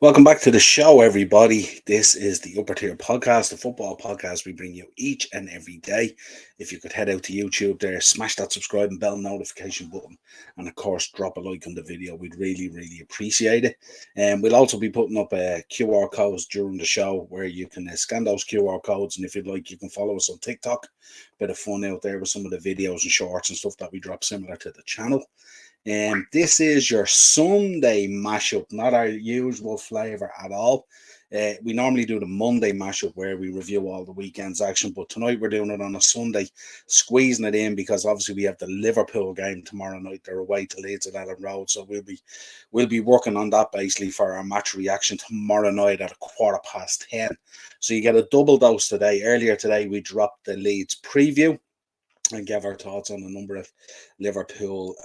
Welcome back to the show, everybody. This is the Upper Tier Podcast, the football podcast we bring you each and every day. If you could head out to YouTube there, smash that subscribe and bell notification button, and of course, drop a like on the video. We'd really appreciate it. And we'll also be putting up QR codes during the show where you can scan those QR codes, and if you'd like, you can follow us on TikTok. Bit of fun out there with some of the videos and shorts and stuff that we drop similar to the channel. And this is your Sunday mashup, not our usual flavor at all. We normally do the Monday mashup where we review all the weekend's action, but tonight we're doing it on a Sunday, squeezing it in because obviously we have the Liverpool game tomorrow night. They're away to Leeds at Ellen Road, so we'll be working on that basically for our match reaction tomorrow night at 10:15. So you get a double dose today. Earlier today we dropped the Leeds preview and gave our thoughts on a number of Liverpool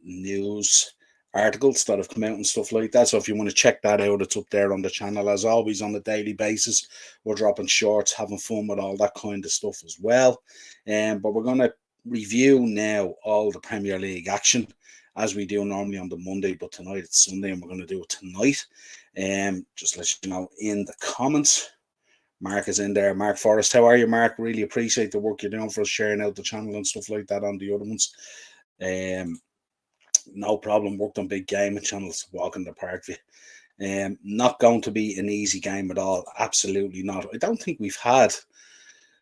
news articles that have come out and stuff like that. So if you want to check that out, it's up there on the channel. As always, on a daily basis, we're dropping shorts, having fun with all that kind of stuff as well. But we're going to review now all the Premier League action as we do normally on the Monday, but tonight it's Sunday and we're going to do it tonight. Just let you know in the comments. Mark is in there. Mark Forrest, how are you, Mark? Really appreciate the work you're doing for us, sharing out the channel and stuff like that on the other ones. No problem. Worked on big gaming channels, walking the park view. Not going to be an easy game at all. Absolutely not. I don't think we've had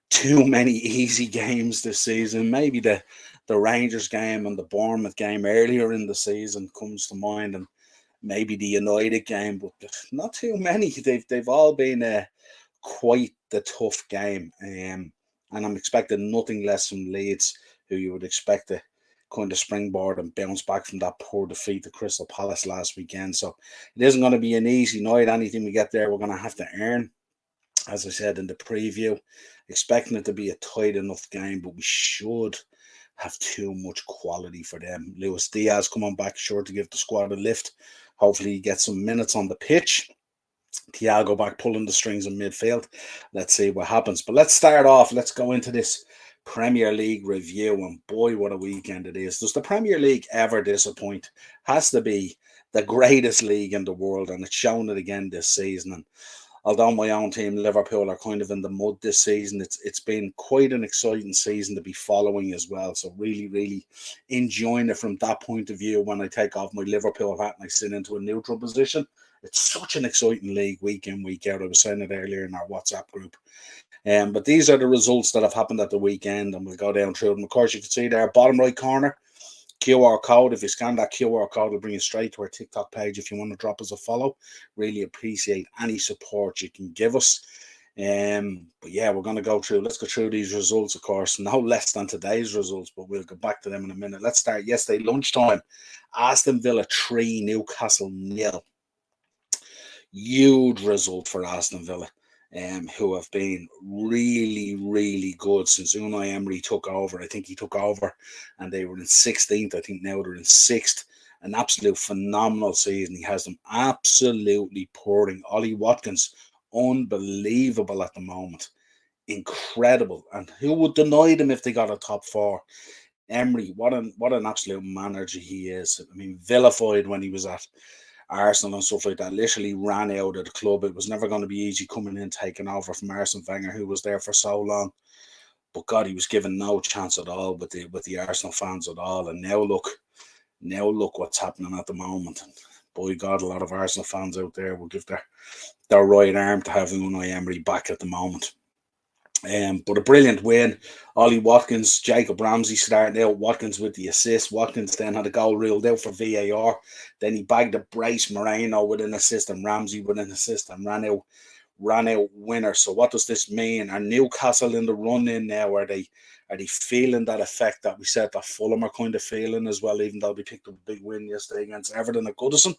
too many easy games this season. Maybe the Rangers game and the Bournemouth game earlier in the season comes to mind, and maybe the United game, but not too many. They've all been quite the tough game, and I'm expecting nothing less from Leeds, who you would expect to kind of springboard and bounce back from that poor defeat to Crystal Palace last weekend. So it isn't going to be an easy night. Anything we get there, we're going to have to earn. As I said in the preview, expecting it to be a tight enough game, but we should have too much quality for them. Luis Diaz coming back, sure to give the squad a lift. Hopefully he gets some minutes on the pitch. Thiago back pulling the strings in midfield. Let's see what happens. But let's start off. Let's go into this Premier League review. And boy, what a weekend it is. Does the Premier League ever disappoint? Has to be the greatest league in the world. And it's shown it again this season. And although my own team, Liverpool, are kind of in the mud this season, it's been quite an exciting season to be following as well. So really enjoying it from that point of view when I take off my Liverpool hat and I sit into a neutral position. It's such an exciting league week in, week out. I was saying it earlier in our WhatsApp group. But these are the results that have happened at the weekend, and we'll go down through them. Of course, you can see there, bottom right corner, QR code. If you scan that QR code, it'll bring you straight to our TikTok page if you want to drop us a follow. Really appreciate any support you can give us. But yeah, we're going to go through. Let's go through these results, of course, no less than today's results, but we'll go back to them in a minute. Let's start yesterday lunchtime. Aston Villa 3, Newcastle 0. Huge result for Aston Villa, who have been really good since Unai Emery took over. I think he took over and they were in 16th. I think now they're in 6th. An absolute phenomenal season. He has them absolutely pouring. Ollie Watkins, unbelievable at the moment. Incredible. And who would deny them if they got a top 4? Emery, what an absolute manager he is. I mean, vilified when he was at Arsenal and stuff like that, literally ran out of the club. It was never going to be easy coming in, taking over from Arsene Wenger, who was there for so long. But God, he was given no chance at all with the Arsenal fans at all. And now look what's happening at the moment. And boy, God, a lot of Arsenal fans out there will give their right arm to have Unai Emery back at the moment. But a brilliant win. Ollie Watkins, Jacob Ramsey starting out. Watkins with the assist. Watkins then had a goal ruled out for VAR. Then he bagged a brace. Moreno with an assist and Ramsey with an assist and ran out winner. So what does this mean? Are Newcastle in the run in now? Are they feeling that effect that we said that Fulham are kind of feeling as well, even though they picked up a big win yesterday against Everton at Goodison?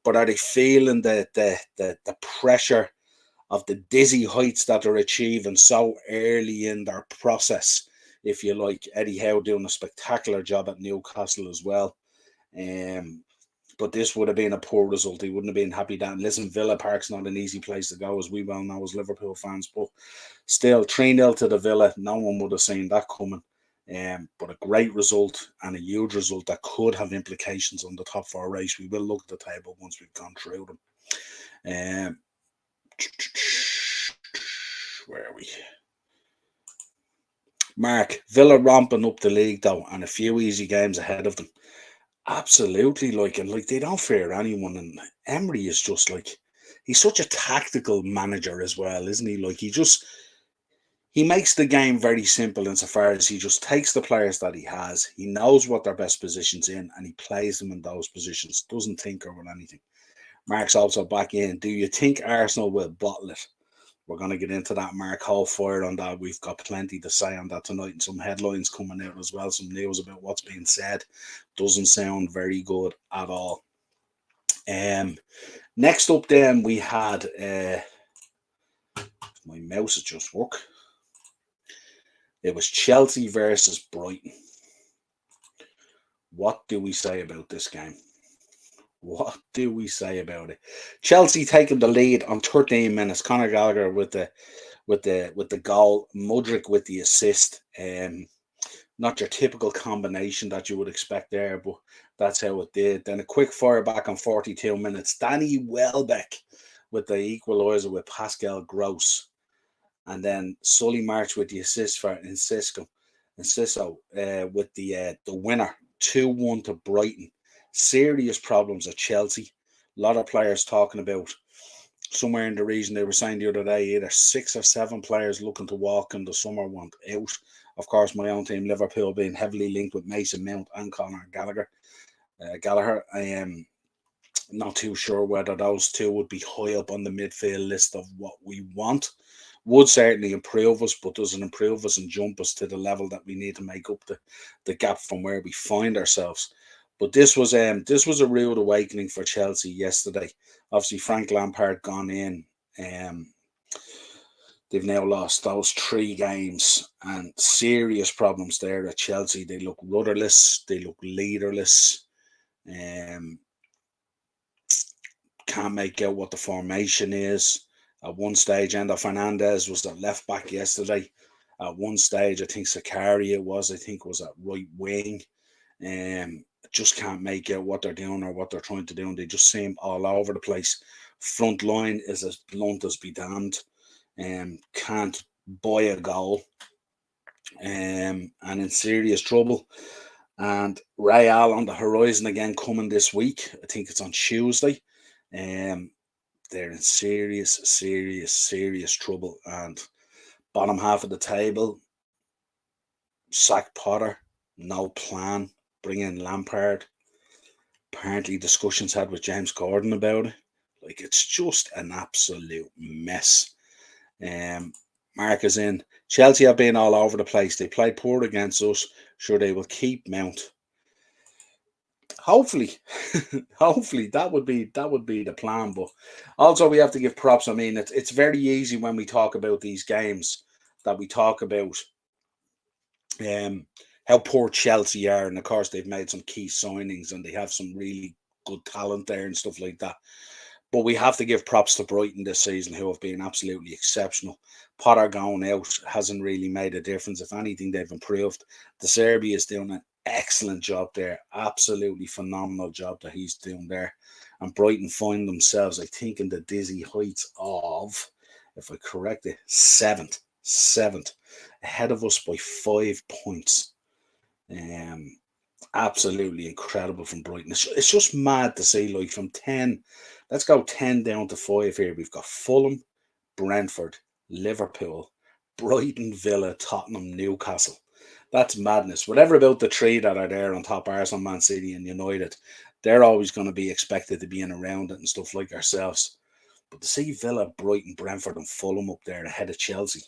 But are they feeling the pressure of the dizzy heights that they're achieving so early in their process, if you like? Eddie Howe doing a spectacular job at Newcastle as well. But this would have been a poor result. He wouldn't have been happy that. And listen, Villa Park's not an easy place to go, as we well know as Liverpool fans. But still, 3-0 to the Villa. No one would have seen that coming. But a great result and a huge result that could have implications on the top 4 race. We will look at the table once we've gone through them. Um, where are we? Mark, Villa ramping up the league though, and a few easy games ahead of them. Absolutely, and they don't fear anyone. And Emery is just he's such a tactical manager as well, isn't he? He makes the game very simple insofar as he just takes the players that he has. He knows what their best positions in, and he plays them in those positions. Doesn't tinker with anything. Mark's also back in. Do you think Arsenal will bottle it? We're going to get into that, Mark. Hold fire on that. We've got plenty to say on that tonight, and some headlines coming out as well. Some news about what's being said. Doesn't sound very good at all. Next up, then we had my mouse has just worked. It was Chelsea versus Brighton. What do we say about this game? What do we say about it? Chelsea taking the lead on 13 minutes. Conor Gallagher with the goal. Mudryk with the assist. Not your typical combination that you would expect there, but that's how it did. Then a quick fire back on 42 minutes. Danny Welbeck with the equaliser with Pascal Gross. And then Sully March with the assist for Enciso with the winner. 2-1 to Brighton. Serious problems at Chelsea. A lot of players talking about somewhere in the region. They were saying the other day either 6 or 7 players looking to walk in the summer want out. Of course, my own team, Liverpool, being heavily linked with Mason Mount and Conor Gallagher. I am not too sure whether those two would be high up on the midfield list of what we want. Would certainly improve us, but doesn't improve us and jump us to the level that we need to make up the gap from where we find ourselves. But this was a rude awakening for Chelsea yesterday. Obviously, Frank Lampard gone in. They've now lost those 3 games, and serious problems there at Chelsea. They look rudderless. They look leaderless. Can't make out what the formation is. At one stage, Endo Fernandez was at left back yesterday. At one stage, I think Zakaria was at right wing. Just can't make out what they're doing or what they're trying to do, and they just seem all over the place. Front line is as blunt as be damned. Can't buy a goal. And in serious trouble. And Real on the horizon again coming this week. I think it's on Tuesday. They're in serious trouble. And bottom half of the table, sack Potter, no plan, bring in Lampard. Apparently discussions had with James Gordon about it. It's just an absolute mess. Mark is in. Chelsea have been all over the place. They played poor against us. Sure, they will keep Mount. Hopefully, hopefully that would be the plan. But also we have to give props. I mean, it's very easy when we talk about these games that we talk about how poor Chelsea are, and of course they've made some key signings and they have some really good talent there and stuff like that. But we have to give props to Brighton this season, who have been absolutely exceptional. Potter going out hasn't really made a difference. If anything, they've improved. De Zerbi is doing an excellent job there. Absolutely phenomenal job that he's doing there. And Brighton find themselves, I think, in the dizzy heights of, if I correct it, seventh, ahead of us by 5 points. Absolutely incredible from Brighton. It's just mad to see, from 10, let's go 10 down to 5 here. We've got Fulham, Brentford, Liverpool, Brighton, Villa, Tottenham, Newcastle. That's madness. Whatever about the 3 that are there on top, Arsenal, Man City and United, they're always going to be expected to be in around it and stuff like ourselves. But to see Villa, Brighton, Brentford and Fulham up there ahead of Chelsea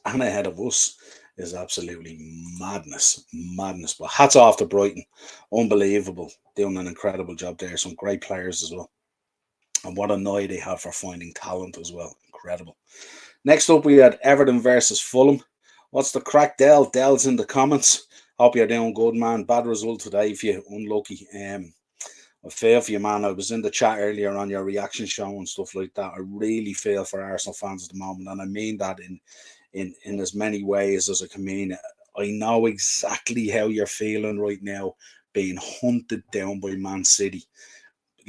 and ahead of us is absolutely madness. But hats off to Brighton. Unbelievable. Doing an incredible job there. Some great players as well. And what an eye they have for finding talent as well. Incredible. Next up, we had Everton versus Fulham. What's the crack, Dell? Dell's in the comments. Hope you're doing good, man. Bad result today if you're unlucky. I feel for you, man. I was in the chat earlier on your reaction show and stuff like that. I really feel for Arsenal fans at the moment. And I mean that in as many ways as I can mean it. I know exactly how you're feeling right now, being hunted down by Man City.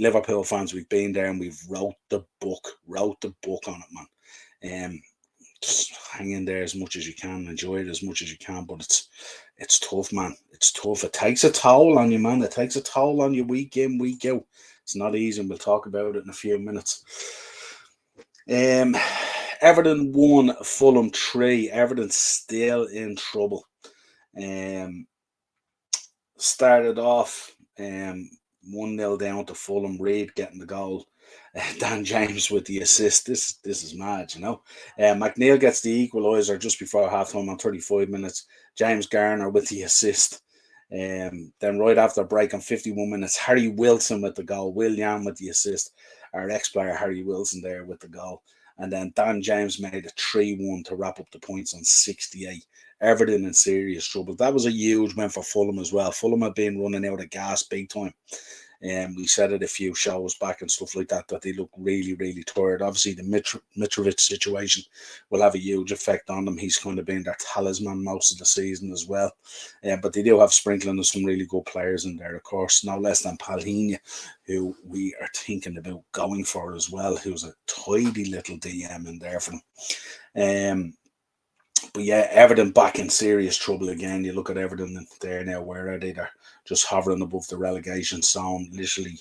Liverpool fans, we've been there and we've wrote the book on it, man. Just hang in there as much as you can, enjoy it as much as you can, but it's tough, man. It's tough. It takes a toll on you, man. It takes a toll on you week in, week out. It's not easy, and we'll talk about it in a few minutes. Everton 1, Fulham 3. Everton's still in trouble. Started off 1-0 down to Fulham. Reid getting the goal. Dan James with the assist. This is mad, you know. McNeil gets the equaliser just before half-time on 35 minutes. James Garner with the assist. Then right after break on 51 minutes, Harry Wilson with the goal. William with the assist. Our ex-player Harry Wilson there with the goal. And then Dan James made a 3-1 to wrap up the points on 68. Everton in serious trouble. That was a huge win for Fulham as well. Fulham have been running out of gas big time. We said it a few shows back and stuff like that they look really, really tired. Obviously, the Mitrovic situation will have a huge effect on them. He's kind of been their talisman most of the season as well. But they do have sprinkling of some really good players in there, of course. No less than Palhinha, who we are thinking about going for as well, who's a tidy little DM in there for them. But yeah, Everton back in serious trouble again. You look at Everton there now, where are they? They're just hovering above the relegation zone, literally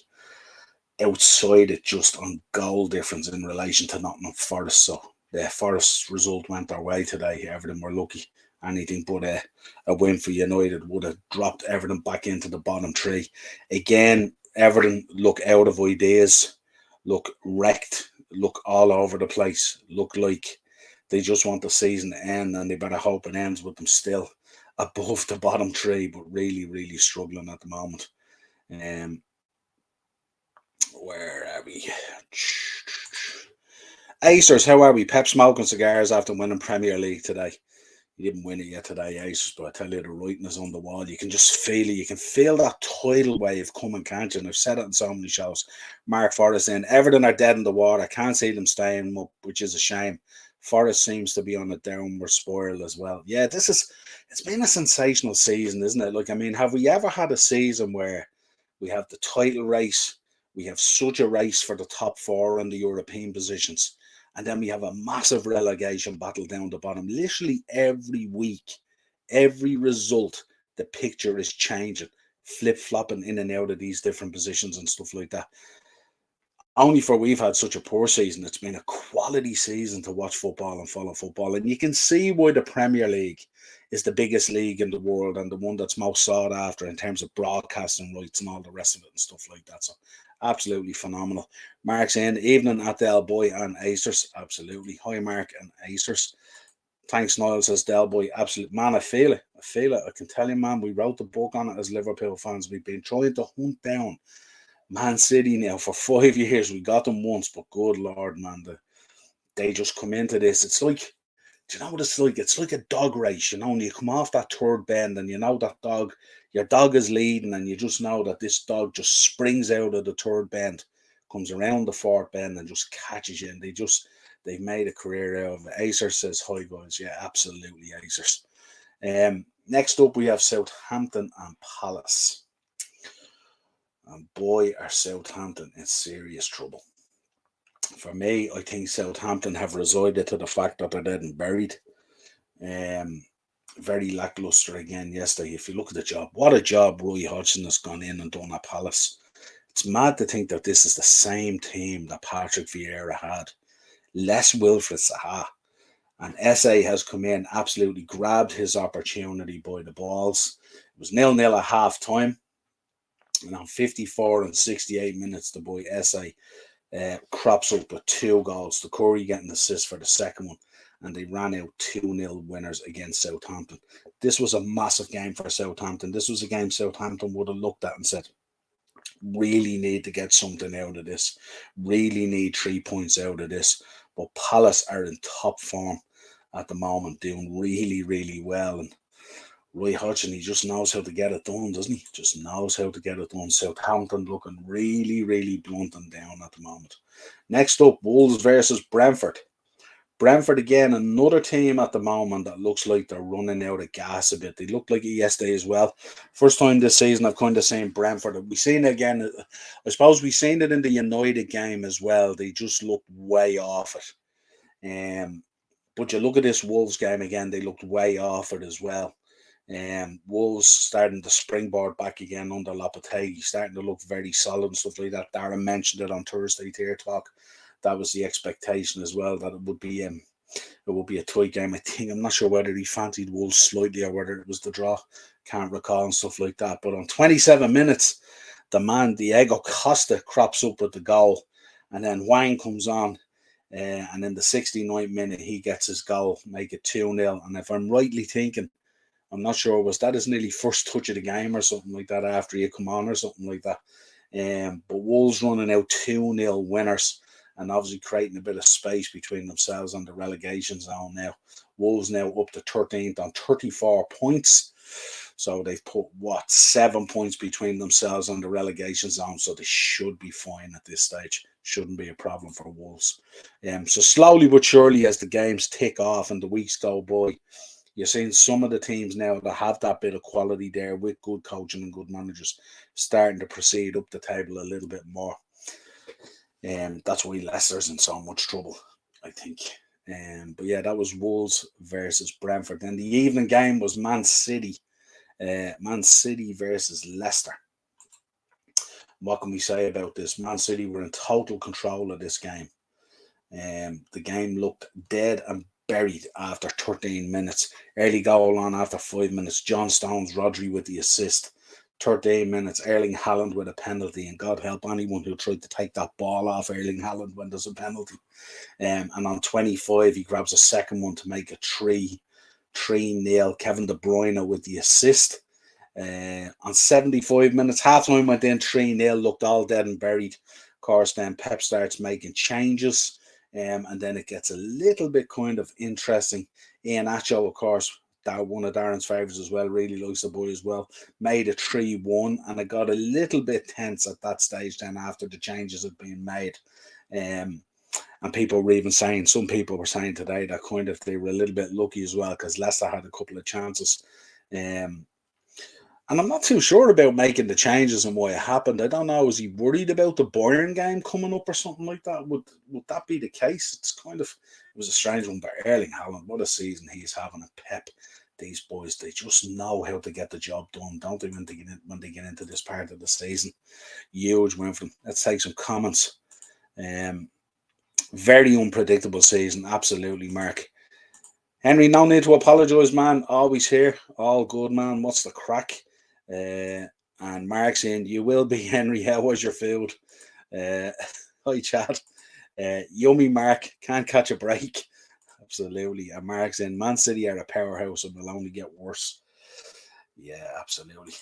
outside it just on goal difference in relation to Nottingham Forest. So the Forest result went their way today. Everton were lucky. Anything but a win for United would have dropped Everton back into the bottom three. Again, Everton look out of ideas, look wrecked, look all over the place, look like they just want the season to end, and they better hope it ends with them still above the bottom three, but really, really struggling at the moment. Where are we? Acers, how are we? Pep smoking cigars after winning Premier League today. He didn't win it yet today, Acers, but I tell you, the writing is on the wall. You can just feel it. You can feel that tidal wave coming, can't you? And I've said it in so many shows. Mark Forrest in. Everton are dead in the water. I can't see them staying up, which is a shame. Forest seems to be on a downward spiral as well. Yeah, it's been a sensational season, isn't it? Like, I mean, have we ever had a season where we have the title race, we have such a race for the top four in the European positions, and then we have a massive relegation battle down the bottom? Literally every week, every result, the picture is changing, flip-flopping in and out of these different positions and stuff like that. Only for we've had such a poor season. It's been a quality season to watch football and follow football. And you can see why the Premier League is the biggest league in the world and the one that's most sought after in terms of broadcasting rights and all the rest of it and stuff like that. So absolutely phenomenal. Mark's in. Evening at Del Boy and Acers. Absolutely. Hi, Mark and Acers. Thanks, Niall, says Del Boy. Absolutely. Man, I feel it. I can tell you, man, we wrote the book on it as Liverpool fans. We've been trying to hunt down Man City now for 5 years. We got them once, but good Lord, man, they just come into this. It's like, do you know what it's like? It's like a dog race, you know, and you come off that third bend and you know that your dog is leading, and you just know that this dog just springs out of the third bend, comes around the fourth bend and just catches you. And they've made a career out of it. Acer says, hi guys. Yeah, absolutely, Acers. Next up, we have Southampton and Palace. And boy, are Southampton in serious trouble. For me, I think Southampton have resorted to the fact that they're dead and buried. Very lackluster again yesterday. If you look at the job, what a job Roy Hodgson has gone in and done at Palace. It's mad to think that this is the same team that Patrick Vieira had. Less Wilfred Zaha. And SA has come in, absolutely grabbed his opportunity by the balls. It was 0-0 at half time. And on 54 and 68 minutes, the boy SA crops up with 2 goals. The Curry getting the assist for the second one. And they ran out 2-0 winners against Southampton. This was a massive game for Southampton. This was a game Southampton would have looked at and said, really need to get something out of this. Really need 3 points out of this. But Palace are in top form at the moment, doing really, really well. And Roy Hodgson, he just knows how to get it done, doesn't he? Just knows how to get it done. Southampton looking really, really blunt and down at the moment. Next up, Wolves versus Brentford. Brentford again, another team at the moment that looks like they're running out of gas a bit. They looked like it yesterday as well. First time this season I've kind of seen Brentford. We've seen it again. I suppose we've seen it in the United game as well. They just looked way off it. But you look at this Wolves game again, they looked way off it as well. Wolves starting to springboard back again under Lopetegui, starting to look very solid and stuff like that. Darren mentioned it on Thursday Tier Talk. That was the expectation as well, that it would be a tight game. I think, I'm not sure whether he fancied Wolves slightly or whether it was the draw. Can't recall and stuff like that. But on 27 minutes, the man Diego Costa crops up with the goal, and then Wang comes on. And in the 69th minute, he gets his goal, make it 2-0. And if I'm rightly thinking, I'm not sure, was that his nearly first touch of the game or something like that after you come on or something like that. But Wolves running out 2-0 winners and obviously creating a bit of space between themselves and the relegation zone now. Wolves now up to 13th on 34 points. So they've put, 7 points between themselves and the relegation zone. So they should be fine at this stage. Shouldn't be a problem for Wolves. So slowly but surely, as the games tick off and the weeks go by, you're seeing some of the teams now that have that bit of quality there with good coaching and good managers starting to proceed up the table a little bit more. That's why Leicester's in so much trouble, I think. But yeah, that was Wolves versus Brentford. Then the evening game was Man City. Man City versus Leicester. What can we say about this? Man City were in total control of this game. The game looked dead and buried after 13 minutes. Early goal on after 5 minutes. John Stones, Rodri with the assist. 13 minutes, Erling Haaland with a penalty, and God help anyone who tried to take that ball off Erling Haaland when there's a penalty. And on 25, he grabs a second one to make it 3-0. Kevin De Bruyne with the assist. On 75 minutes, half-time went in 3-0, looked all dead and buried. Of course, then Pep starts making changes, and then it gets a little bit kind of interesting. Ian Acho, of course, one of Darren's favourites as well, really likes the boy as well, made it 3-1, and it got a little bit tense at that stage then after the changes had been made. And people were even saying, some people were saying today that kind of they were a little bit lucky as well because Leicester had a couple of chances. And I'm not too sure about making the changes and why it happened. I don't know. Was he worried about the Bayern game coming up or something like that? Would that be the case? It was a strange one. But Erling Haaland, what a season he's having. And Pep, these boys, they just know how to get the job done, don't they? When they get into this part of the season, huge win for them. Let's take some comments. Very unpredictable season, absolutely, Mark. Henry, no need to apologise, man. Always here, all good, man. What's the crack? And Mark's in, you will be, Henry. How was your food? Hi, Chad. Yummy, Mark. Can't catch a break. Absolutely. And Mark's in, Man City are a powerhouse and will only get worse. Yeah, absolutely.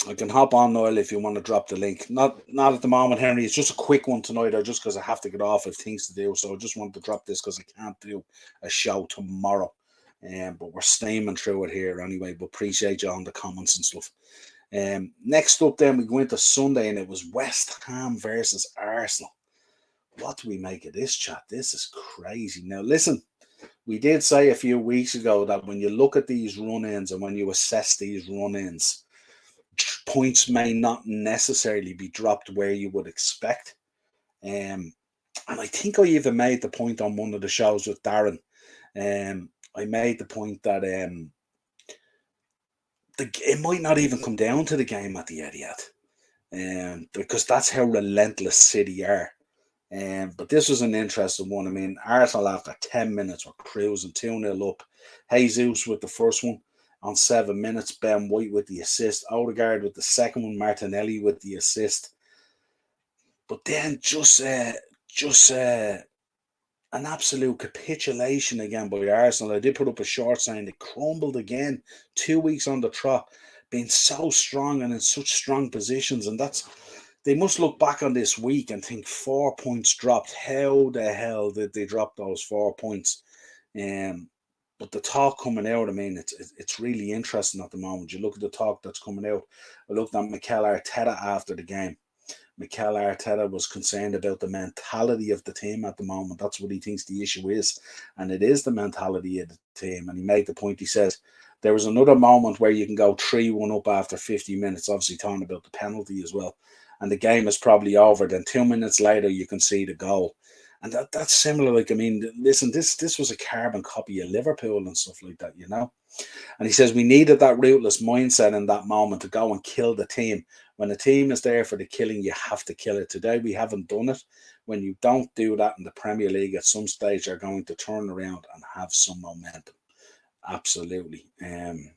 I can hop on, Niall, if you want to drop the link. Not at the moment, Henry. It's just a quick one tonight, or just because I have to get off of things to do. So I just wanted to drop this because I can't do a show tomorrow. But we're steaming through it here anyway. But appreciate you on the comments and stuff. Next up, then we go into Sunday, and it was West Ham versus Arsenal. What do we make of this, chat? This is crazy. Now, listen, we did say a few weeks ago that when you look at these run-ins and when you assess these run-ins, points may not necessarily be dropped where you would expect. And I think I even made the point on one of the shows with Darren. I made the point that it might not even come down to the game at the Etihad, because that's how relentless City are. But this was an interesting one. I mean, Arsenal after 10 minutes were cruising 2-0 up. Jesus with the first one on 7 minutes. Ben White with the assist. Odegaard with the second one. Martinelli with the assist. But then just an absolute capitulation again by Arsenal. I did put up a short saying they crumbled again 2 weeks on the trot, being so strong and in such strong positions. And they must look back on this week and think 4 points dropped. How the hell did they drop those 4 points? But the talk coming out, I mean, it's really interesting at the moment. You look at the talk that's coming out. I looked at Mikel Arteta after the game. Mikel Arteta was concerned about the mentality of the team at the moment. That's what he thinks the issue is. And it is the mentality of the team. And he made the point, he said, there was another moment where you can go 3-1 up after 50 minutes, obviously talking about the penalty as well. And the game is probably over. Then 2 minutes later, you can see the goal. And that's similar. Like, I mean, listen, this was a carbon copy of Liverpool and stuff like that, you know? And he says we needed that ruthless mindset in that moment to go and kill the team. When the team is there for the killing, you have to kill it. Today, we haven't done it. When you don't do that in the Premier League, at some stage, you're going to turn around and have some momentum. Absolutely. And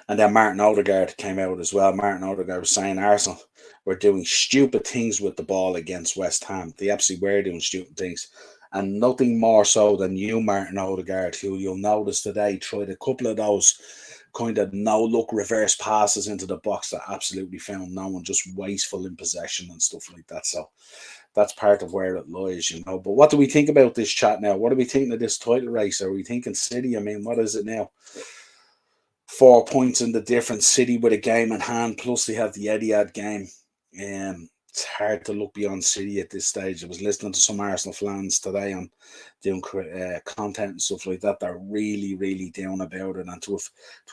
then Martin Odegaard came out as well. Martin Odegaard was saying Arsenal were doing stupid things with the ball against West Ham. They absolutely were doing stupid things. And nothing more so than you, Martin Odegaard, who you'll notice today tried a couple of those kind of no-look reverse passes into the box that absolutely found no one, just wasteful in possession and stuff like that. So that's part of where it lies, you know. But what do we think about this chat now? What are we thinking of this title race? Are we thinking City? I mean, what is it now? 4 points in the difference. City with a game in hand, plus they have the Etihad game. It's hard to look beyond City at this stage. I was listening to some Arsenal fans today on doing content and stuff like that. They're really, really down about it, and to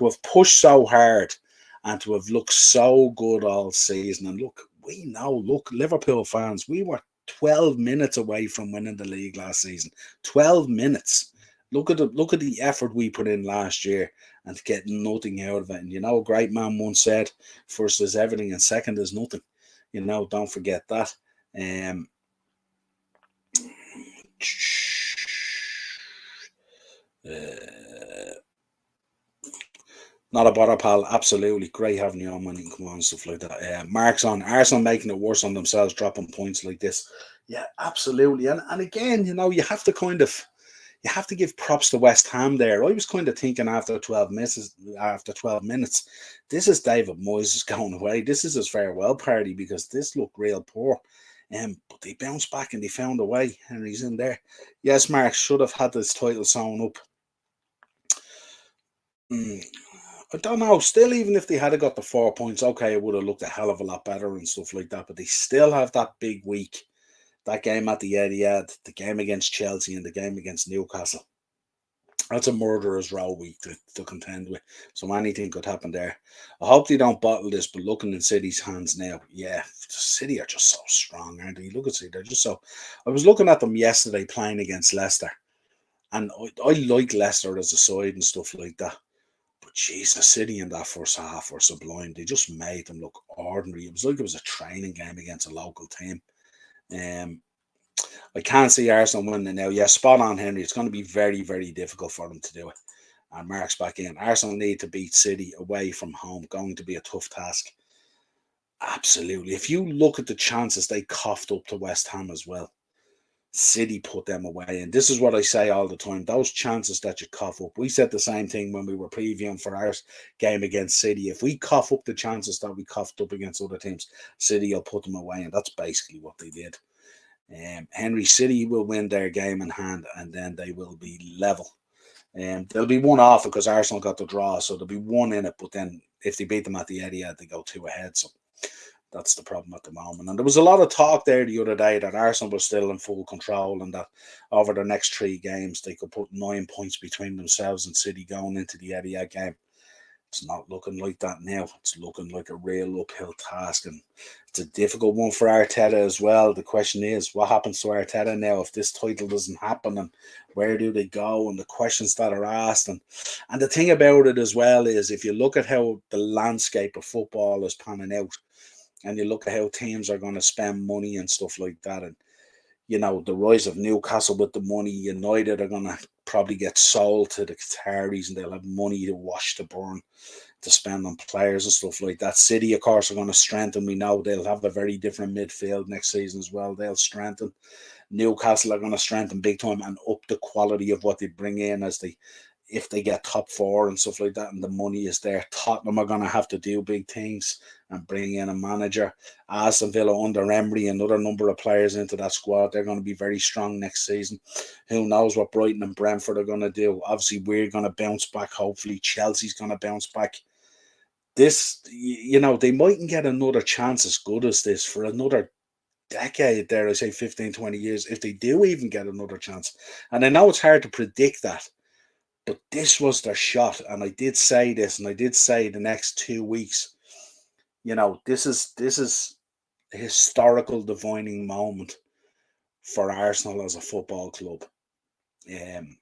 have pushed so hard and to have looked so good all season. And look, we know. Look, Liverpool fans, we were 12 minutes away from winning the league last season. 12 minutes. Look at the effort we put in last year and get nothing out of it. And you know, a great man once said, first is everything and second is nothing. You know, don't forget that. Um, Not a bother, pal. Absolutely. Great having you on when you can come on and stuff like that. Mark's on Arsenal making it worse on themselves, dropping points like this. Yeah, absolutely. And again, you know, you have to give props to West Ham there. I was kind of thinking after 12 minutes, this is David Moyes going away. This is his farewell party because this looked real poor. But they bounced back and they found a way. Henry's in there. Yes, Mark should have had this title sewn up. I don't know. Still, even if they had got the 4 points, okay, it would have looked a hell of a lot better and stuff like that. But they still have that big week. That game at the Etihad, the game against Chelsea, and the game against Newcastle. That's a murderer's row week to contend with. So anything could happen there. I hope they don't bottle this, but looking in City's hands now, yeah, City are just so strong, aren't they? Look at City, they're just so. I was looking at them yesterday playing against Leicester, and I like Leicester as a side and stuff like that. But Jesus, City in that first half were sublime. They just made them look ordinary. It was like it was a training game against a local team. I can't see Arsenal winning now. Yeah, spot on, Henry. It's going to be very, very difficult for them to do it. And Mark's back in. Arsenal need to beat City away from home. Going to be a tough task. Absolutely. If you look at the chances they coughed up to West Ham as well, City put them away. And this is what I say all the time. Those chances that you cough up. We said the same thing when we were previewing for our game against City. If we cough up the chances that we coughed up against other teams, City will put them away. And that's basically what they did. Henry City will win their game in hand and then they will be level. They'll be one off because Arsenal got the draw. So there'll be one in it. But then if they beat them at the Etihad, they go two ahead. So that's the problem at the moment. And there was a lot of talk there the other day that Arsenal was still in full control and that over the next 3 games they could put 9 points between themselves and City going into the Etihad game. It's not looking like that now. It's looking like a real uphill task, and it's a difficult one for Arteta as well. The question is, what happens to Arteta now if this title doesn't happen, and where do they go, and the questions that are asked, and the thing about it as well is, if you look at how the landscape of football is panning out, and you look at how teams are going to spend money and stuff like that, and you know, the rise of Newcastle with the money, United are going to probably get sold to the Qataris and they'll have money to wash to burn to spend on players and stuff like that. City, of course, are going to strengthen. We know they'll have a very different midfield next season as well. They'll strengthen. Newcastle are going to strengthen big time and up the quality of what they bring in if they get top 4 and stuff like that and the money is there. Tottenham are going to have to do big things and bring in a manager. Aston Villa under Emery, another number of players into that squad. They're going to be very strong next season. Who knows what Brighton and Brentford are going to do. Obviously, we're going to bounce back. Hopefully, Chelsea's going to bounce back. this, they mightn't get another chance as good as this for another decade, there I say 15, 20 years, if they do even get another chance. And I know it's hard to predict that, but this was their shot. And I did say this, and I did say the next 2 weeks, this is a historical defining moment for Arsenal as a football club. Um,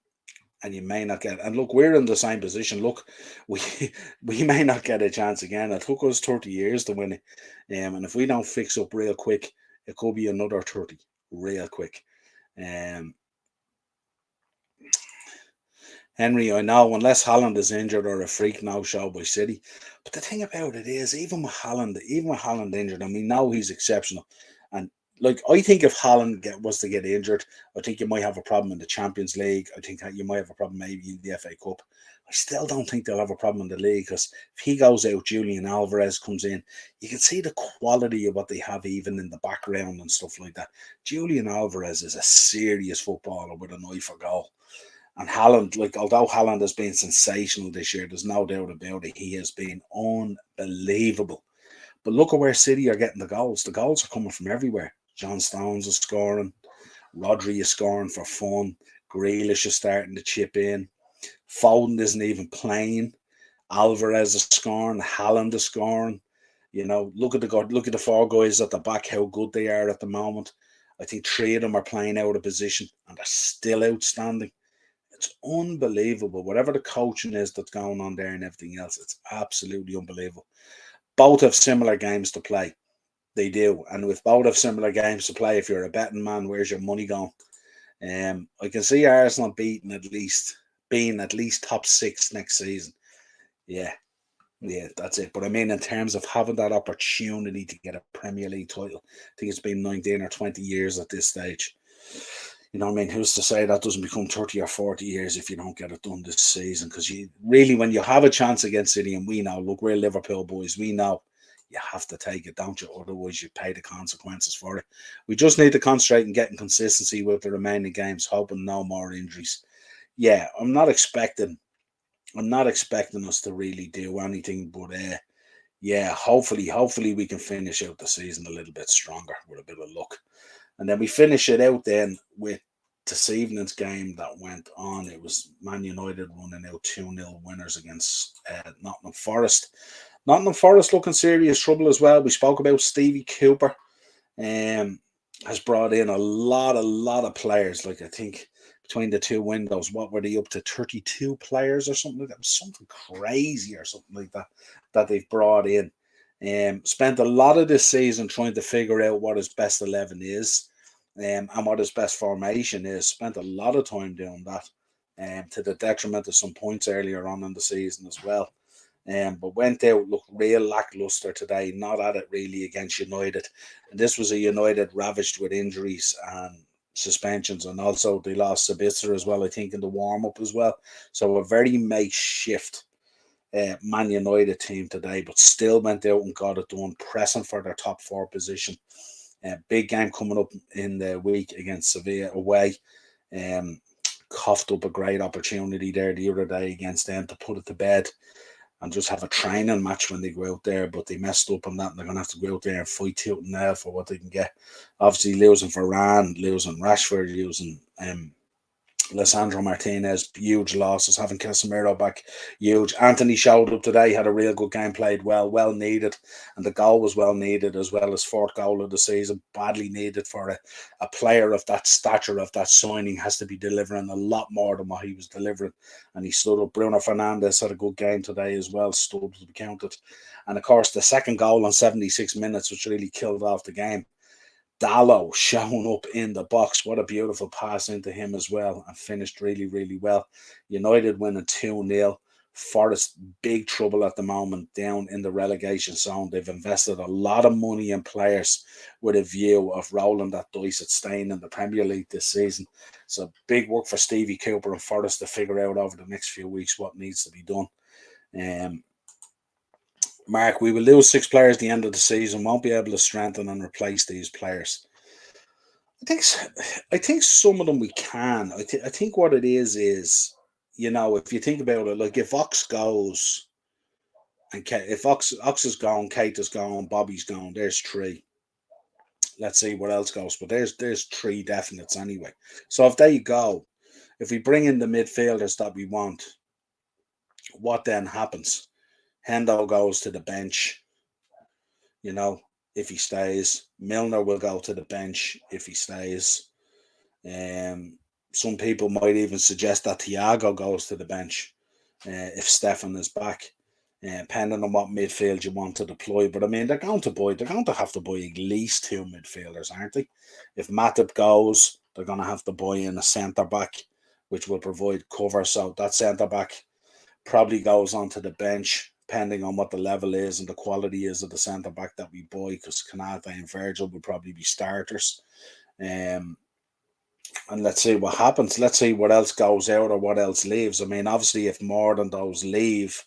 and you may not get, and look, we're in the same position. Look, we we may not get a chance again. It took us 30 years to win it. And if we don't fix up real quick, it could be another 30 real quick. Um, Henry, I know, unless Holland is injured or a freak no show by City. But the thing about it is, even with Holland injured, and we know he's exceptional. And like, I think if Holland was to get injured, I think you might have a problem in the Champions League. I think that you might have a problem maybe in the FA Cup. I still don't think they'll have a problem in the league, because if he goes out, Julian Alvarez comes in. You can see the quality of what they have even in the background and stuff like that. Julian Alvarez is a serious footballer with an eye for goal. And Haaland, like, although Haaland has been sensational this year, there's no doubt about it. He has been unbelievable. But look at where City are getting the goals. The goals are coming from everywhere. John Stones is scoring. Rodri is scoring for fun. Grealish is starting to chip in. Foden isn't even playing. Alvarez is scoring. Haaland is scoring. Look at the four guys at the back, how good they are at the moment. I think three of them are playing out of position, and they're still outstanding. It's unbelievable. Whatever the coaching is that's going on there and everything else, it's absolutely unbelievable. Both have similar games to play. They do. And with both have similar games to play, if you're a betting man, where's your money going? I can see Arsenal being at least top six next season. Yeah, yeah, that's it. But I mean, in terms of having that opportunity to get a Premier League title, I think it's been 19 or 20 years at this stage. You know what I mean? Who's to say that doesn't become 30 or 40 years if you don't get it done this season? Because you really, when you have a chance against City, and we know, look, we're Liverpool boys, we know you have to take it, don't you? Otherwise, you pay the consequences for it. We just need to concentrate on getting consistency with the remaining games, hoping no more injuries. Yeah, I'm not expecting us to really do anything, but yeah, hopefully we can finish out the season a little bit stronger with a bit of luck. And then we finish it out then with this evening's game that went on. It was Man United running out 2-0 winners against Nottingham Forest. Nottingham Forest looking serious trouble as well. We spoke about Stevie Cooper. Has brought in a lot of players. Like, I think between the two windows, what were they up to? 32 players or something like that? Something crazy or something like that they've brought in. Spent a lot of this season trying to figure out what his best 11 is, and what his best formation is. Spent a lot of time doing that, to the detriment of some points earlier on in the season as well. But went out, looked real lackluster today, not at it really against United. And this was a United ravaged with injuries and suspensions, and also they lost Sabitzer as well, I think, in the warm-up as well. So a very makeshift Man United team today, but still went out and got it done, pressing for their top four position. Big game coming up in the week against Sevilla away. Coughed up a great opportunity there the other day against them to put it to bed and just have a training match when they go out there, but they messed up on that, and they're going to have to go out there and fight tooth and nail for what they can get. Obviously, losing Varane, losing Rashford, losing Lisandro Martinez, huge losses. Having Casemiro back, huge. Anthony showed up today, had a real good game, played well needed, and the goal was well needed as well. As fourth goal of the season, badly needed for a player of that stature, of that signing, has to be delivering a lot more than what he was delivering, and he stood up. Bruno Fernandes had a good game today as well, stood to be counted, and of course the second goal on 76 minutes, which really killed off the game. Dallo showing up in the box. What a beautiful pass into him as well, and finished really well. United winning 2-0. Forest, big trouble at the moment, down in the relegation zone. They've invested a lot of money in players with a view of rolling that dice at staying in the Premier League this season. So big work for Stevie Cooper and Forest to figure out over the next few weeks what needs to be done. Mark, we will lose 6 players at the end of the season. Won't be able to strengthen and replace these players. I think some of them we can. I think what it is, if you think about it, like if Ox goes And if Ox is gone, Kate is gone, Bobby's gone, there's three. Let's see what else goes. But there's three definites anyway. So if they go, if we bring in the midfielders that we want, what then happens? Hendo goes to the bench, you know, if he stays. Milner will go to the bench if he stays. Some people might even suggest that Thiago goes to the bench if Stefan is back, depending on what midfield you want to deploy. But I mean, they're going to have to buy at least two midfielders, aren't they? If Matip goes, they're going to have to buy in a centre back, which will provide cover. So that centre back probably goes onto the bench, depending on what the level is and the quality is of the centre back that we buy, because Kanate and Virgil will probably be starters. Um, and let's see what happens. Let's see what else goes out or what else leaves. I mean, obviously, if more than those leave,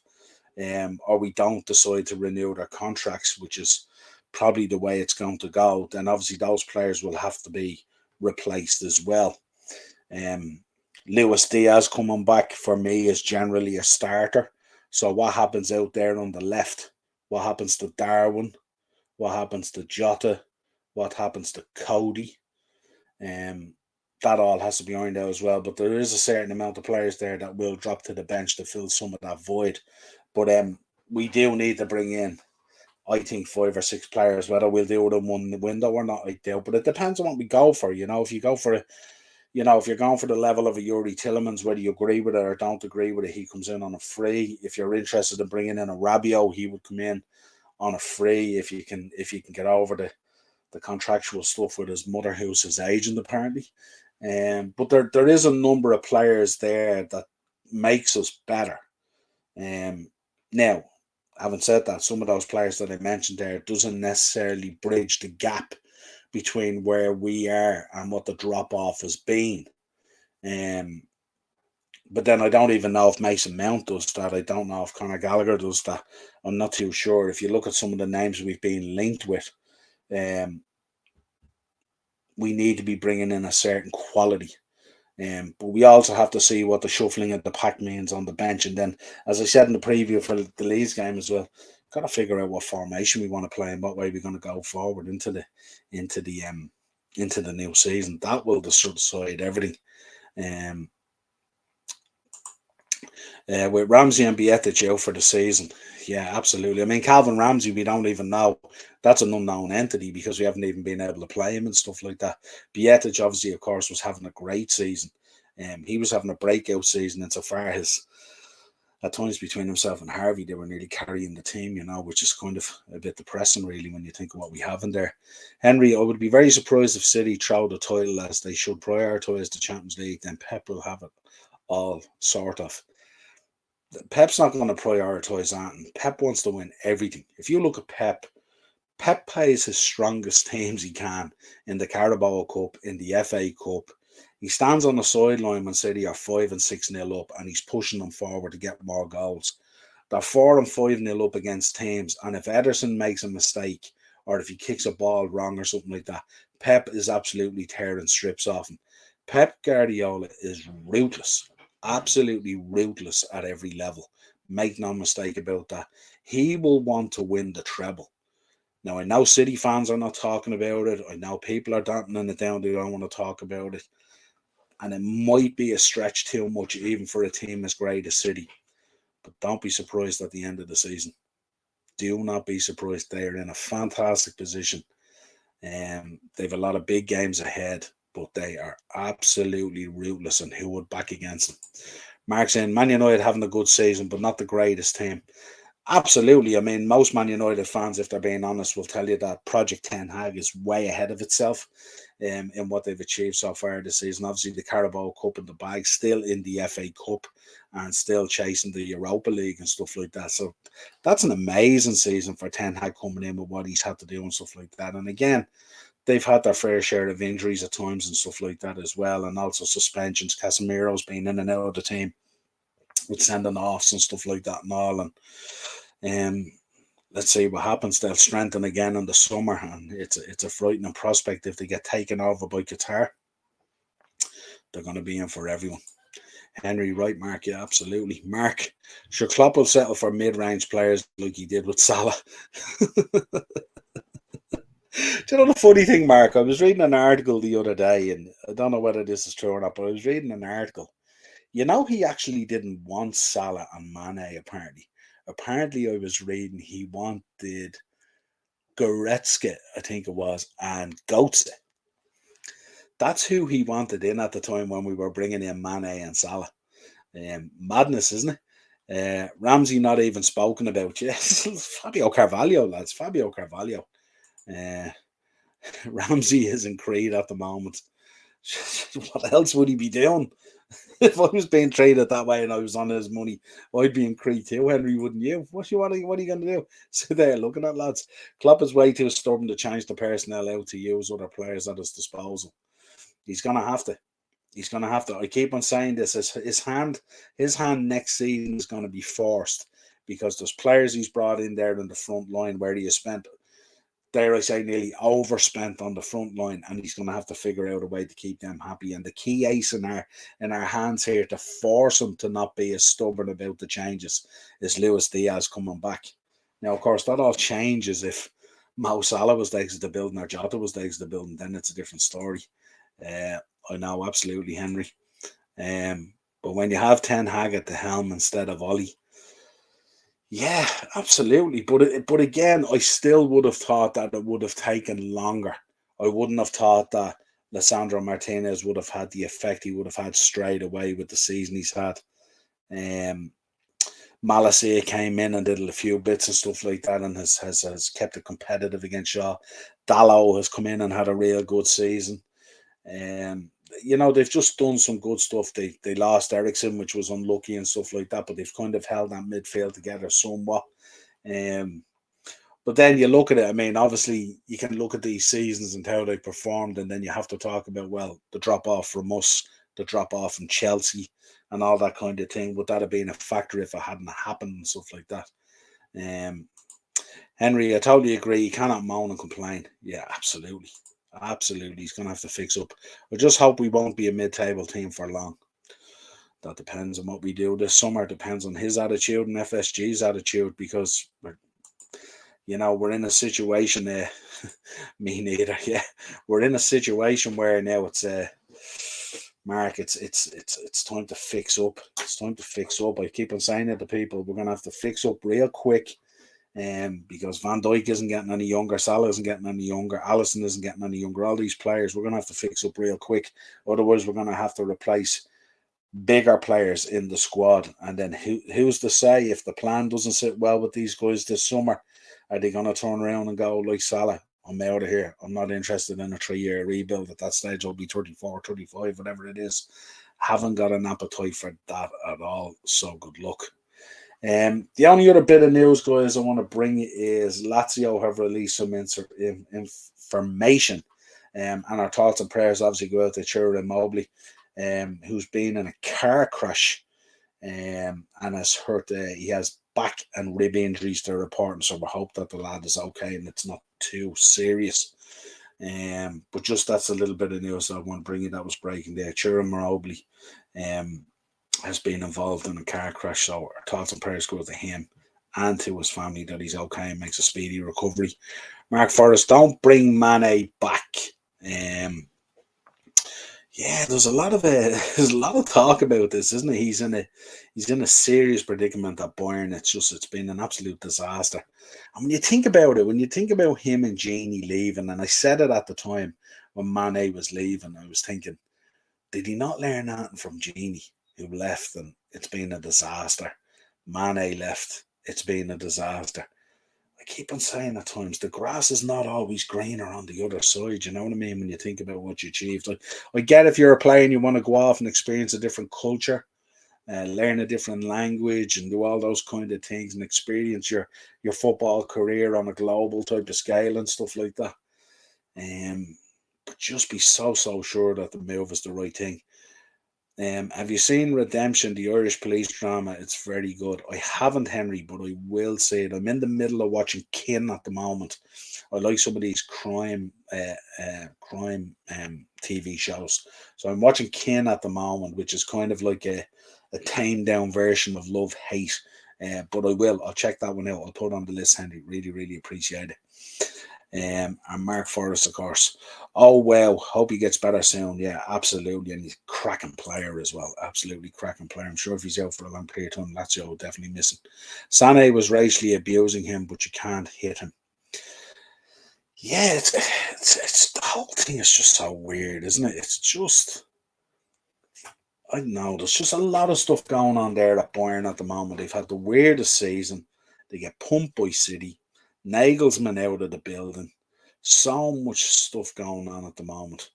or we don't decide to renew their contracts, which is probably the way it's going to go, then obviously those players will have to be replaced as well. Luis Diaz coming back for me is generally a starter. So what happens out there on the left? What happens to Darwin? What happens to Jota? What happens to Cody? That all has to be ironed out as well. But there is a certain amount of players there that will drop to the bench to fill some of that void. But we do need to bring in, I think, 5 or 6 players. Whether we'll do it in one window or not, I doubt. But it depends on what we go for. You know, if you go for if you're going for the level of a Yuri Tillemans, whether you agree with it or don't agree with it, he comes in on a free. If you're interested in bringing in a Rabiot, he would come in on a free. If you can get over the contractual stuff with his mother, who's his agent apparently. But there is a number of players there that makes us better. Now, having said that, some of those players that I mentioned there doesn't necessarily bridge the gap between where we are and what the drop off has been. But then I don't even know if Mason Mount does that. I don't know if Conor Gallagher does that. I'm not too sure. If you look at some of the names we've been linked with, we need to be bringing in a certain quality. But we also have to see what the shuffling of the pack means on the bench. And then, as I said in the preview for the Leeds game as well, got to figure out what formation we want to play and what way we're going to go forward into the new season. That will decide everything. With Ramsey and Bietic out for the season, yeah, absolutely. I mean, Calvin Ramsey, we don't even know. That's an unknown entity because we haven't even been able to play him and stuff like that. Bietic, obviously, of course, was having a great season. He was having a breakout season insofar as at times between himself and Harvey, they were nearly carrying the team, which is kind of a bit depressing, really, when you think of what we have in there. Henry, I would be very surprised if City throw the title as they should prioritise the Champions League, then Pep will have it all sort of. Pep's not going to prioritise that. And Pep wants to win everything. If you look at Pep plays his strongest teams he can in the Carabao Cup, in the FA Cup. He stands on the sideline when City are 5 and 6-0 up, and he's pushing them forward to get more goals. They're 4 and 5-0 up against teams, and if Ederson makes a mistake or if he kicks a ball wrong or something like that, Pep is absolutely tearing strips off him. Pep Guardiola is ruthless. Absolutely ruthless at every level. Make no mistake about that. He will want to win the treble. Now, I know City fans are not talking about it. I know people are dampening it down. They don't want to talk about it. And it might be a stretch too much, even for a team as great as City. But don't be surprised at the end of the season. Do not be surprised. They are in a fantastic position. They've a lot of big games ahead, but they are absolutely ruthless, and who would back against them? Mark saying Man United having a good season, but not the greatest team. Absolutely. I mean, most Man United fans, if they're being honest, will tell you that Project Ten Hag is way ahead of itself in what they've achieved so far this season. Obviously, the Carabao Cup in the bag, still in the FA Cup, and still chasing the Europa League and stuff like that. So that's an amazing season for Ten Hag coming in with what he's had to do and stuff like that. And again, they've had their fair share of injuries at times and stuff like that as well, and also suspensions. Casemiro's been in and out of the team with sending offs and stuff like that and all. And let's see what happens. They'll strengthen again in the summer, and it's a frightening prospect if they get taken over by Qatar. They're going to be in for everyone. Henry, right, Mark? Yeah, absolutely. Mark, sure, Klopp will settle for mid-range players like he did with Salah. Do you know the funny thing, Mark? I was reading an article the other day, and I don't know whether this is true or not, but I was reading an article. You know, he actually didn't want Salah and Mane, apparently. Apparently, I was reading he wanted Goretzka, I think it was, and Goetze. That's who he wanted in at the time when we were bringing in Mane and Salah. Madness, isn't it? Ramsey not even spoken about. Yes, Fabio Carvalho, lads. Fabio Carvalho. Uh, Ramsey is in Creed at the moment. What else would he be doing? If I was being traded that way and I was on his money, I'd be in Creed too, Henry, wouldn't you? What are you going to do? Sit there looking at lads. Klopp is way too stubborn to change the personnel out to use other players at his disposal. He's going to have to. He's going to have to. I keep on saying this. His hand next season is going to be forced because there's players he's brought in there in the front line where he has spent, dare I say, nearly overspent on the front line, and he's going to have to figure out a way to keep them happy. And the key ace in our hands here to force him to not be as stubborn about the changes is Luis Diaz coming back. Now, of course, that all changes if Mo Salah was the exit the building or Jota was the exit the building. Then it's a different story. I know, absolutely, Henry. But when you have Ten Hag at the helm instead of Ollie, yeah, absolutely. But again, I still would have thought that it would have taken longer. I wouldn't have thought that Lissandro Martinez would have had the effect he would have had straight away with the season he's had. Malacia came in and did a few bits and stuff like that and has kept it competitive against Shaw. Dallo has come in and had a real good season. They've just done some good stuff. They lost Ericsson, which was unlucky and stuff like that, but they've kind of held that midfield together somewhat. But then you look at it, I mean, obviously you can look at these seasons and how they performed, and then you have to talk about, well, the drop off from us, the drop off from Chelsea, and all that kind of thing. Would that have been a factor if it hadn't happened and stuff like that? Henry, I totally agree. You cannot moan and complain. Yeah, absolutely. Absolutely. He's going to have to fix up. I just hope we won't be a mid-table team for long. That depends on what we do this summer. It depends on his attitude and FSG's attitude because we're in a situation there. Me neither. Yeah, we're in a situation where now it's Mark. It's time to fix up. It's time to fix up. I keep on saying it to people. We're going to have to fix up real quick. Because Van Dijk isn't getting any younger, Salah isn't getting any younger, Alisson isn't getting any younger. All these players, we're going to have to fix up real quick. Otherwise, we're going to have to replace bigger players in the squad. And then who's to say if the plan doesn't sit well with these guys this summer, are they going to turn around and go like Salah, I'm out of here. I'm not interested in a 3-year rebuild. At that stage, I'll be 34, 35, whatever it is. Haven't got an appetite for that at all. So good luck. The only other bit of news, guys, I want to bring is Lazio have released some information, and our thoughts and prayers obviously go out to Ciro Immobile, who's been in a car crash, and has hurt. He has back and rib injuries they're reporting, so we hope that the lad is okay and it's not too serious. But just that's a little bit of news I want to bring you that was breaking there. Ciro Immobile, has been involved in a car crash, so our thoughts and prayers go to him and to his family that he's okay and makes a speedy recovery. Mark Forrest, don't bring Mane back. There's a lot of talk about this, isn't it? He's in a serious predicament at Bayern. It's been an absolute disaster. And when you think about it, when you think about him and Genie leaving, and I said it at the time when Mane was leaving, I was thinking, did he not learn anything from Genie, who left, and it's been a disaster? Mane left, it's been a disaster. I keep on saying at times, the grass is not always greener on the other side, you know what I mean, when you think about what you achieved. I get if you're a player and you want to go off and experience a different culture, learn a different language and do all those kind of things and experience your football career on a global type of scale and stuff like that. But just be so sure that the move is the right thing. Have you seen Redemption, the Irish police drama? It's very good. I haven't, Henry, but I will say it. I'm in the middle of watching Kin at the moment. I like some of these crime TV shows. So I'm watching Kin at the moment, which is kind of like a tamed down version of Love Hate. But I'll check that one out. I'll put it on the list, Henry. Really, really appreciate it. And Mark Forrest, of course. Oh well, hope he gets better soon. Yeah, absolutely, and he's a cracking player as well. Absolutely cracking player. I'm sure if he's out for a long period of time, Lazio will definitely miss him. Sané was racially abusing him, but you can't hit him. Yeah, it's the whole thing is just so weird, isn't it? It's just I don't know. There's just a lot of stuff going on there at Bayern at the moment. They've had the weirdest season. They get pumped by City. Nagelsmann out of the building. So much stuff going on at the moment.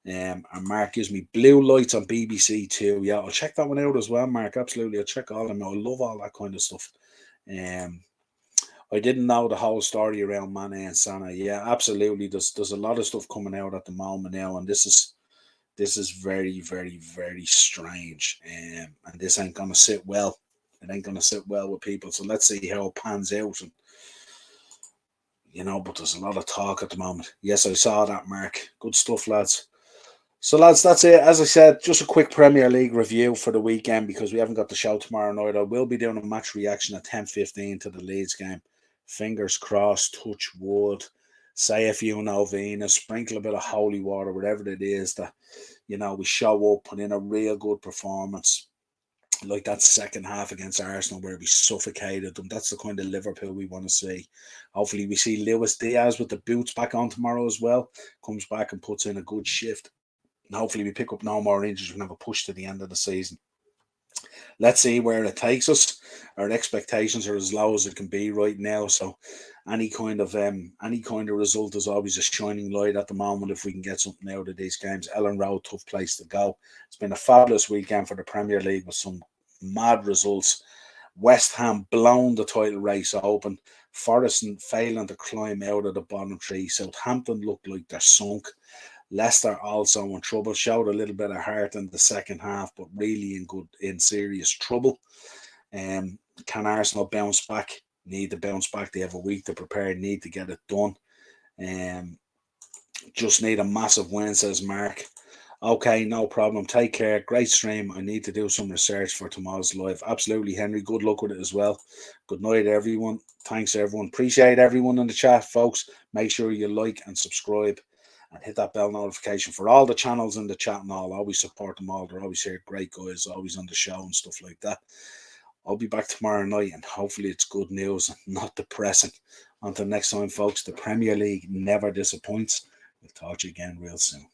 And Mark gives me blue lights on BBC Two. Yeah, I'll check that one out as well, Mark. Absolutely. I'll check all of them out. I love all that kind of stuff. Um, I didn't know the whole story around Mane and Sana. Yeah, absolutely. There's a lot of stuff coming out at the moment now, and this is very, very, very strange. And this ain't gonna sit well. It ain't gonna sit well with people. So let's see how it pans out. And but there's a lot of talk at the moment. Yes, I saw that, Mark. Good stuff, lads. So, lads, that's it. As I said, just a quick Premier League review for the weekend because we haven't got the show tomorrow night. I will be doing a match reaction at 10:15 to the Leeds game. Fingers crossed, touch wood, say a few novenas, sprinkle a bit of holy water, whatever it is that, we show up, put in a real good performance. Like that second half against Arsenal where we suffocated them. That's the kind of Liverpool we want to see. Hopefully we see Luis Diaz with the boots back on tomorrow as well. Comes back and puts in a good shift. And hopefully we pick up no more injuries. We can have a push to the end of the season. Let's see where it takes us. Our expectations are as low as it can be right now. So any kind of result is always a shining light at the moment if we can get something out of these games. Ellen Road, tough place to go. It's been a fabulous weekend for the Premier League with some mad results. West Ham blown the title race open. Forest failing to climb out of the bottom three. Southampton looked like they're sunk. Leicester also in trouble, showed a little bit of heart in the second half, but really in serious trouble. Can Arsenal bounce back? Need to bounce back. They have a week to prepare, need to get it done. Just need a massive win, says Mark. Okay, no problem. Take care. Great stream. I need to do some research for tomorrow's live. Absolutely, Henry. Good luck with it as well. Good night, everyone. Thanks, everyone. Appreciate everyone in the chat, folks. Make sure you like and subscribe and hit that bell notification for all the channels in the chat and all. Always support them all. They're always here. Great guys, always on the show and stuff like that. I'll be back tomorrow night and hopefully it's good news and not depressing. Until next time, folks, the Premier League never disappoints. We'll talk to you again real soon.